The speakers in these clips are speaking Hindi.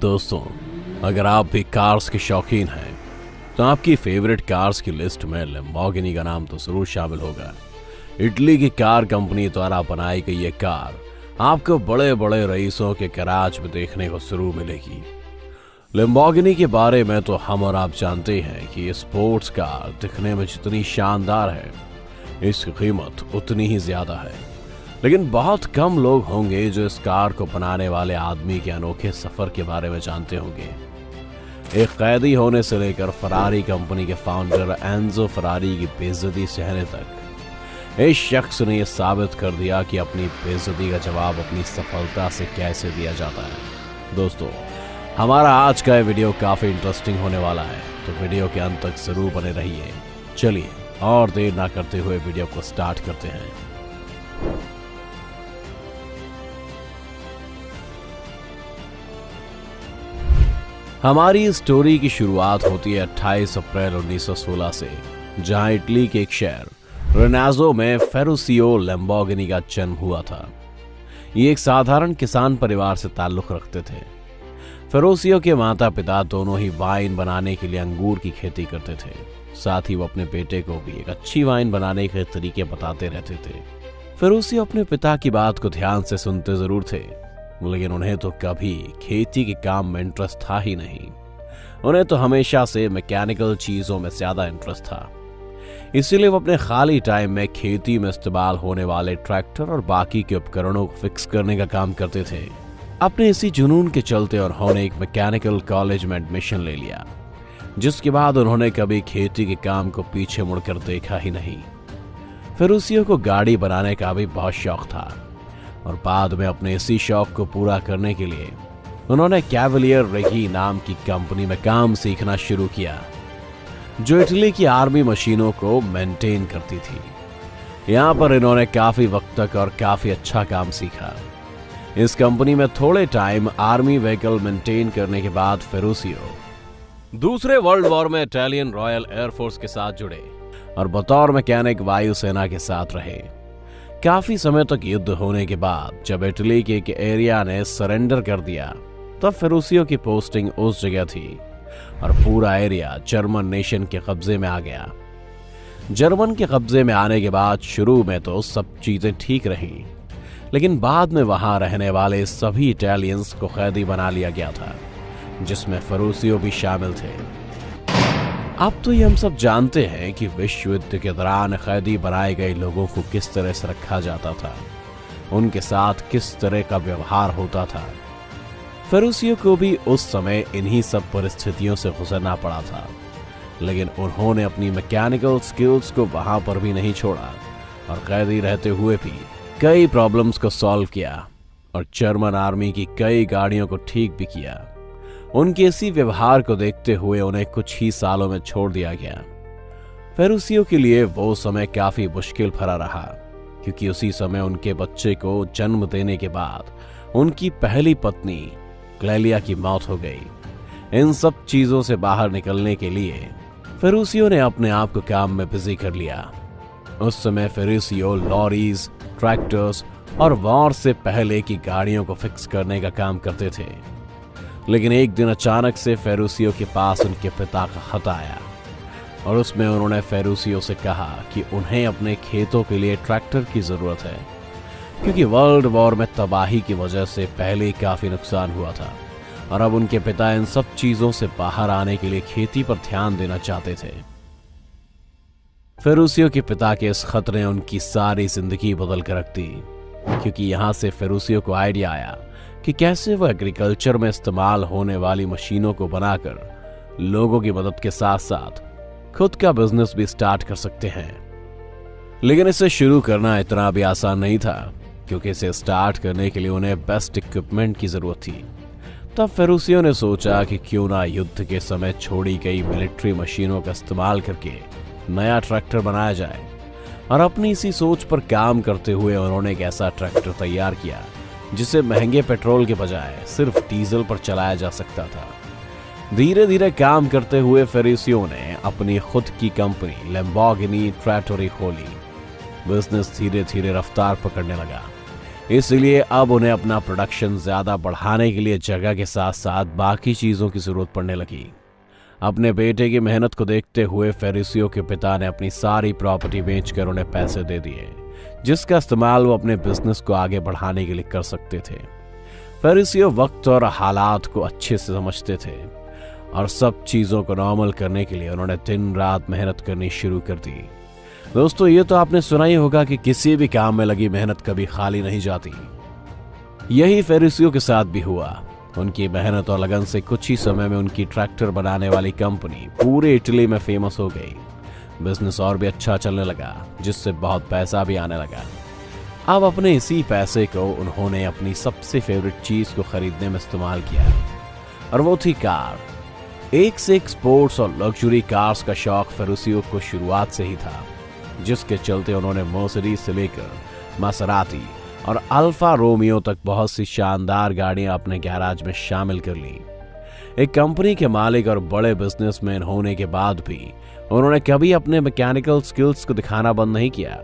दोस्तों, अगर आप भी कार्स के शौकीन हैं तो आपकी फेवरेट कार्स की लिस्ट में लैम्बोर्गिनी का नाम तो जरूर शामिल होगा। इटली की कार कंपनी द्वारा बनाई गई ये कार आपको बड़े बड़े रईसों के गैराज में देखने को जरूर मिलेगी। लैम्बोर्गिनी के बारे में तो हम और आप जानते हैं कि ये स्पोर्ट्स कार दिखने में जितनी शानदार है, इसकी कीमत उतनी ही ज्यादा है। लेकिन बहुत कम लोग होंगे जो इस कार को बनाने वाले आदमी के अनोखे सफर के बारे में जानते होंगे। एक कैदी होने से लेकर फरारी कंपनी के फाउंडर एंजो फरारी की बेइज्जती सहने तक इस शख्स ने यह साबित कर दिया कि अपनी बेइज्जती का जवाब अपनी सफलता से कैसे दिया जाता है। दोस्तों, हमारा आज का ये वीडियो काफी इंटरेस्टिंग होने वाला है, तो वीडियो के अंत तक जरूर बने रहिए। चलिए और देर ना करते हुए वीडियो को स्टार्ट करते हैं। हमारी स्टोरी की शुरुआत होती है 28 अप्रैल 1916 से, जहां इटली के एक शहर रेनाज़ो में फेरुसियो लैम्बोर्गिनी का जन्म हुआ था। ये एक साधारण किसान परिवार से ताल्लुक रखते थे। फेरुसियो के माता पिता दोनों ही वाइन बनाने के लिए अंगूर की खेती करते थे। साथ ही वो अपने बेटे को भी एक अच्छी वाइन बनाने के तरीके बताते रहते थे। फेरुसियो अपने पिता की बात को ध्यान से सुनते जरूर थे, लेकिन उन्हें तो कभी खेती के काम में इंटरेस्ट था ही नहीं। उन्हें तो हमेशा से मैकेनिकल चीजों में ज्यादा इंटरेस्ट था। इसीलिए वो अपने खाली टाइम में खेती में इस्तेमाल होने वाले ट्रैक्टर और बाकी के उपकरणों को फिक्स करने का काम करते थे। अपने इसी जुनून के चलते उन्होंने एक मैकेनिकल कॉलेज में एडमिशन ले लिया, जिसके बाद उन्होंने कभी खेती के काम को पीछे मुड़कर देखा ही नहीं। फेरुसियो को गाड़ी बनाने का भी बहुत शौक था और बाद में अपने इसी शौक को पूरा करने के लिए उन्होंने कैवलियर रेगी नाम की कंपनी में काम सीखना शुरू किया, जो इटली की आर्मी मशीनों को मेंटेन करती थी। यहां पर इन्होंने काफी वक्त तक और काफी अच्छा काम सीखा। इस कंपनी में थोड़े टाइम आर्मी व्हीकल मेंटेन करने के बाद फेरुसियो दूसरे वर्ल्ड वॉर में इटालियन रॉयल एयरफोर्स के साथ जुड़े और बतौर मैकेनिक वायुसेना के साथ रहे। काफी समय तक युद्ध होने के बाद जब इटली के एक एरिया ने सरेंडर कर दिया, तब फेरुसियो की पोस्टिंग उस जगह थी और पूरा एरिया जर्मन नेशन के कब्जे में आ गया। जर्मन के कब्जे में आने के बाद शुरू में तो सब चीजें ठीक रहीं, लेकिन बाद में वहां रहने वाले सभी इटालियंस को कैदी बना लिया गया था, जिसमें फेरुसियो भी शामिल थे। अब तो ये हम सब जानते हैं कि विश्व युद्ध के दौरान कैदी बनाए गए लोगों को किस तरह से रखा जाता था, उनके साथ किस तरह का व्यवहार होता था। फेरुसियो को भी उस समय इन्हीं सब परिस्थितियों से गुजरना पड़ा था, लेकिन उन्होंने अपनी मैकेनिकल स्किल्स को वहां पर भी नहीं छोड़ा और कैदी रहते हुए भी कई प्रॉब्लम्स को सॉल्व किया और जर्मन आर्मी की कई गाड़ियों को ठीक भी किया। उनके इसी व्यवहार को देखते हुए उन्हें कुछ ही सालों में छोड़ दिया गया। फेरुसियो के लिए वो समय काफी मुश्किल भरा रहा, क्योंकि उसी समय उनके बच्चे को जन्म देने के बाद उनकी पहली पत्नी क्लेलिया की मौत हो गई। इन सब चीजों से बाहर निकलने के लिए फेरुसियो ने अपने आप को काम में बिजी कर लिया। उस समय फेरुसियो लॉरीज, ट्रैक्टर्स और वॉर से पहले की गाड़ियों को फिक्स करने का काम करते थे। लेकिन एक दिन अचानक से फेरुसियो के पास उनके पिता का खत आया और उसमें उन्होंने फेरुसियो से कहा कि उन्हें अपने खेतों के लिए ट्रैक्टर की जरूरत है, क्योंकि वर्ल्ड वॉर में तबाही की वजह से पहले ही काफी नुकसान हुआ था और अब उनके पिता इन सब चीजों से बाहर आने के लिए खेती पर ध्यान देना चाहते थे। फेरुसियो के पिता के इस खत ने उनकी सारी जिंदगी बदल कर रख दी, क्योंकि यहां से फेरुसियो को आइडिया आया कि कैसे वह एग्रीकल्चर में इस्तेमाल होने वाली मशीनों को बनाकर लोगों की मदद के साथ साथ खुद का बिजनेस भी स्टार्ट कर सकते हैं। लेकिन इसे शुरू करना इतना भी आसान नहीं था, क्योंकि इसे स्टार्ट करने के लिए उन्हें बेस्ट इक्विपमेंट की जरूरत थी। तब फेरुसियो ने सोचा कि क्यों ना युद्ध के समय छोड़ी गई मिलिट्री मशीनों का इस्तेमाल करके नया ट्रैक्टर बनाया जाए, और अपनी इसी सोच पर काम करते हुए उन्होंने एक ऐसा ट्रैक्टर तैयार किया जिसे महंगे पेट्रोल के बजाय सिर्फ डीजल पर चलाया जा सकता था। धीरे धीरे काम करते हुए फेरुसियो ने अपनी खुद की कंपनी लैम्बोर्गिनी ट्रैटोरी खोली। बिजनेस धीरे धीरे रफ्तार पकड़ने लगा। इसलिए अब उन्हें अपना प्रोडक्शन ज्यादा बढ़ाने के लिए जगह के साथ साथ बाकी चीजों की जरूरत पड़ने लगी। अपने बेटे की मेहनत को देखते हुए फेरुसियो के पिता ने अपनी सारी प्रॉपर्टी बेचकर उन्हें पैसे दे दिए, जिसका इस्तेमाल वो अपने बिजनेस को आगे बढ़ाने के लिए कर सकते थे। फेरुसियो वक्त और हालात को अच्छे से समझते थे और सब चीजों को नॉर्मल करने के लिए उन्होंने दिन रात मेहनत करनी शुरू कर दी। दोस्तों, ये तो आपने सुना ही होगा कि किसी भी काम में लगी मेहनत कभी खाली नहीं जाती। यही फेरुसियो के साथ भी हुआ। उनकी मेहनत और लगन से कुछ ही समय में उनकी ट्रैक्टर बनाने वाली कंपनी पूरे इटली में फेमस हो गई। बिजनेस और भी अच्छा चलने लगा, जिससे बहुत पैसा भी आने लगा। अब अपने इसी पैसे को उन्होंने अपनी सबसे फेवरेट चीज को खरीदने में इस्तेमाल किया, और वो थी कार। एक से एक स्पोर्ट्स और लग्जरी कार्स का शौक फेरुसियो को शुरुआत से ही था, जिसके चलते उन्होंने मर्सिडीज से लेकर मासेराती और अल्फा रोमियो तक बहुत सी शानदार गाड़ियां अपने गैराज में शामिल कर ली। एक कंपनी के मालिक और बड़े बिजनेसमैन होने के बाद भी उन्होंने कभी अपने मैकेनिकल स्किल्स को दिखाना बंद नहीं किया,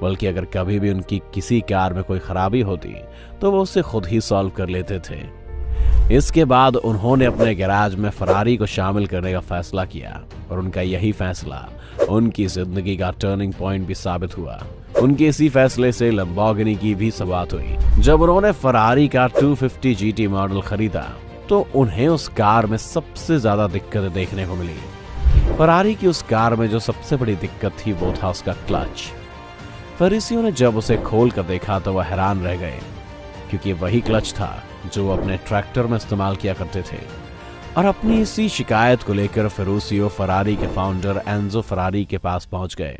बल्कि अगर कभी भी उनकी किसी कार में कोई खराबी होती तो वो उसे खुद ही सॉल्व कर लेते थे। इसके बाद उन्होंने अपने गैराज में फरारी को शामिल करने का फैसला किया, और उनका यही फैसला उनकी जिंदगी का टर्निंग पॉइंट भी साबित हुआ। उनके इसी फैसले से लैम्बोर्गिनी की भी शुरुआत हुई। जब उन्होंने फरारी का 250 GT मॉडल खरीदा तो उन्हें उस कार में सबसे ज्यादा दिक्कतें देखने को मिली। फरारी की उस कार में जो सबसे बड़ी दिक्कत थी वो था उसका क्लच। फेरुसियो ने जब उसे खोल कर देखा तो वह हैरान रह गए, क्योंकि वही क्लच था जो वो अपने ट्रैक्टर में इस्तेमाल किया करते थे। और अपनी इसी शिकायत को लेकर फेरुसियो फरारी के फाउंडर एंजो फरारी के पास पहुंच गए।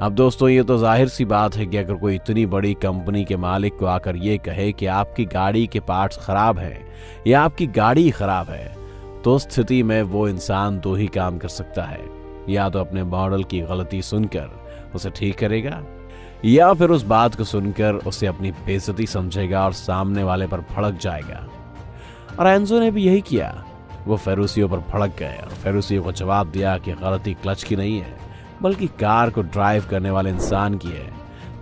अब दोस्तों, ये तो जाहिर सी बात है कि अगर कोई इतनी बड़ी कंपनी के मालिक को आकर ये कहे कि आपकी गाड़ी के पार्ट्स खराब हैं या आपकी गाड़ी खराब है, तो उस स्थिति में वो इंसान दो ही काम कर सकता है। या तो अपने मॉडल की गलती सुनकर उसे ठीक करेगा, या फिर उस बात को सुनकर उसे अपनी बेइज्जती समझेगा और सामने वाले पर भड़क जाएगा। और एंजो ने भी यही किया। वो फेरुसियो पर भड़क गए और फेरुसियो को जवाब दिया कि गलती क्लच की नहीं है, बल्कि कार को ड्राइव करने वाले इंसान की है।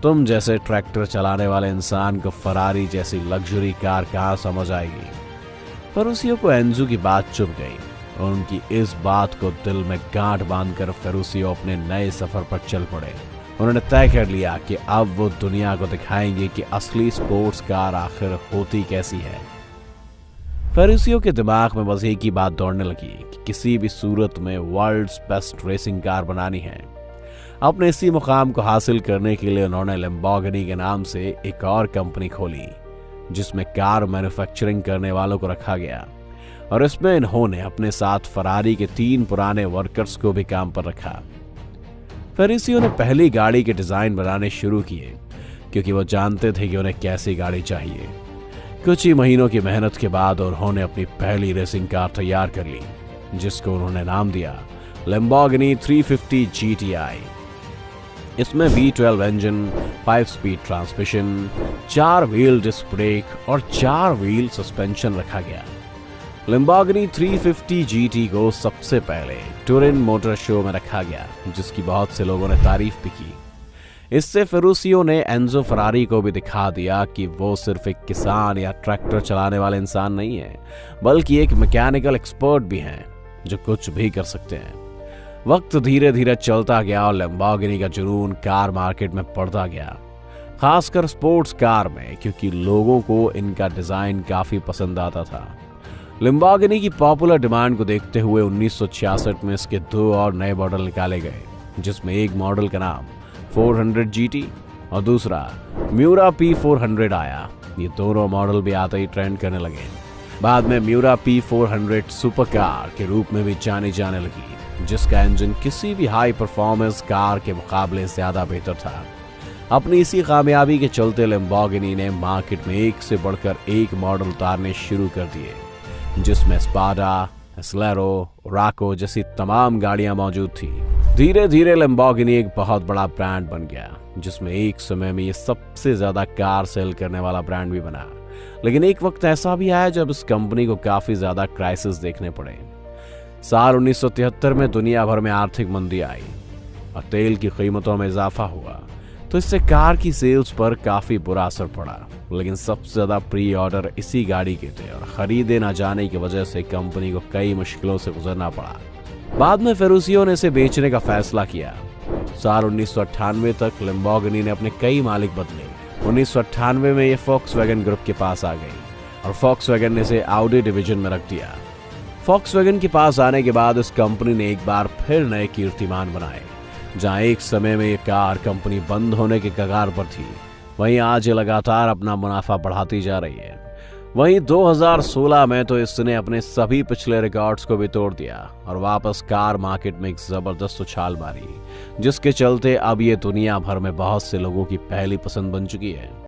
तुम जैसे ट्रैक्टर चलाने वाले इंसान को फरारी जैसी लग्जरी कार कहाँ समझ आएगी। फेरुसियो को एंजो की बात चुभ गई और उनकी इस बात को दिल में गांठ बांधकर फेरुसियो अपने नए सफर पर चल पड़े। उन्होंने तय कर लिया कि अब वो दुनिया को दिखाएंगे कि असली स्पोर्ट्स कार आखिर होती कैसी है। फेरुसियो के दिमाग में बस एक ही बात दौड़ने लगी कि किसी भी सूरत में वर्ल्ड्स बेस्ट रेसिंग कार बनानी है। अपने इसी मुकाम को हासिल करने के लिए उन्होंने लैम्बोर्गिनी के नाम से एक और कंपनी खोली, जिसमें कार मैन्युफैक्चरिंग करने वालों को रखा गया, और इसमें इन्होंने अपने साथ फरारी के 3 पुराने वर्कर्स को भी काम पर रखा। फेरुसियो ने पहली गाड़ी के डिजाइन बनाने शुरू किए, क्योंकि वो जानते थे कि उन्हें कैसी गाड़ी चाहिए। कुछ ही महीनों की मेहनत के बाद उन्होंने अपनी पहली रेसिंग कार तैयार कर ली, जिसको उन्होंने नाम दिया लैम्बोर्गिनी 350 GTI। इसमें V12 engine, 5 speed transmission, 4 wheel disc brake और 4 व्हील सस्पेंशन रखा गया। लैम्बोर्गिनी 350 GT को सबसे पहले टुरिन मोटर शो में रखा गया, जिसकी बहुत से लोगों ने तारीफ भी की। इससे फेरुसियो ने एंजो फरारी को भी दिखा दिया कि वो सिर्फ एक किसान या ट्रैक्टर चलाने वाले इंसान नहीं है, बल्कि एक मैकेनिकल एक्सपर्ट भी हैं जो कुछ भी कर सकते हैं। वक्त धीरे धीरे चलता गया और लैम्बोर्गिनी का जुनून कार मार्केट में बढ़ता गया, खासकर स्पोर्ट्स कार में, क्योंकि लोगों को इनका डिजाइन काफी पसंद आता था। लैम्बोर्गिनी की पॉपुलर डिमांड को देखते हुए 1966 में इसके 2 और नए मॉडल निकाले गए, जिसमें एक मॉडल का नाम 400 GT और दूसरा म्यूरा P400 आया। ये दोनों मॉडल भी आते ही ट्रेंड करने लगे। बाद में म्यूरा P400 सुपर कार के रूप में भी जानी जाने लगी, जिसका इंजन किसी भी हाई परफॉर्मेंस कार के मुकाबले ज्यादा बेहतर था। अपनी इसी कामयाबी के चलते लैम्बोर्गिनी ने मार्केट में एक से बढ़कर एक मॉडल उतारने शुरू कर दिए, जिसमें स्पाडा, एस्लेरो, राको जैसी तमाम गाड़ियां मौजूद थी। धीरे धीरे लैम्बोर्गिनी एक बहुत बड़ा ब्रांड बन गया, जिसमें एक समय में ये सबसे ज्यादा कार सेल करने वाला ब्रांड भी बना। लेकिन एक वक्त ऐसा भी आया जब इस कंपनी को काफी ज्यादा क्राइसिस देखने पड़े। साल 1973 में दुनिया भर में आर्थिक मंदी आई और तेल की कीमतों में इजाफा हुआ, तो इससे कार की सेल्स पर काफी बुरा असर पड़ा। लेकिन सबसे ज्यादा प्री ऑर्डर इसी गाड़ी के थे और खरीदे ना जाने की वजह से कंपनी को कई मुश्किलों से गुजरना पड़ा। बाद में फेरुसियो ने इसे बेचने का फैसला किया। साल 1998 तक लैम्बोर्गिनी ने अपने कई मालिक बदले। 1998 में ये फॉक्सवैगन ग्रुप के पास आ गई और फॉक्सवैगन ने इसे ऑडी डिवीजन में रख दिया। फॉक्सवैगन के पास आने के बाद इस कंपनी ने एक बार फिर नए कीर्तिमान बनाए। जहां एक समय में ये कार कंपनी बंद होने के कगार पर थी, वहीं आज ये लगातार अपना मुनाफा बढ़ाती जा रही है। वहीं 2016 में तो इसने अपने सभी पिछले रिकॉर्ड्स को भी तोड़ दिया और वापस कार मार्केट में एक जबरदस्त उछाल मारी, जिसके चलते अब ये दुनिया भर में बहुत से लोगों की पहली पसंद बन चुकी है।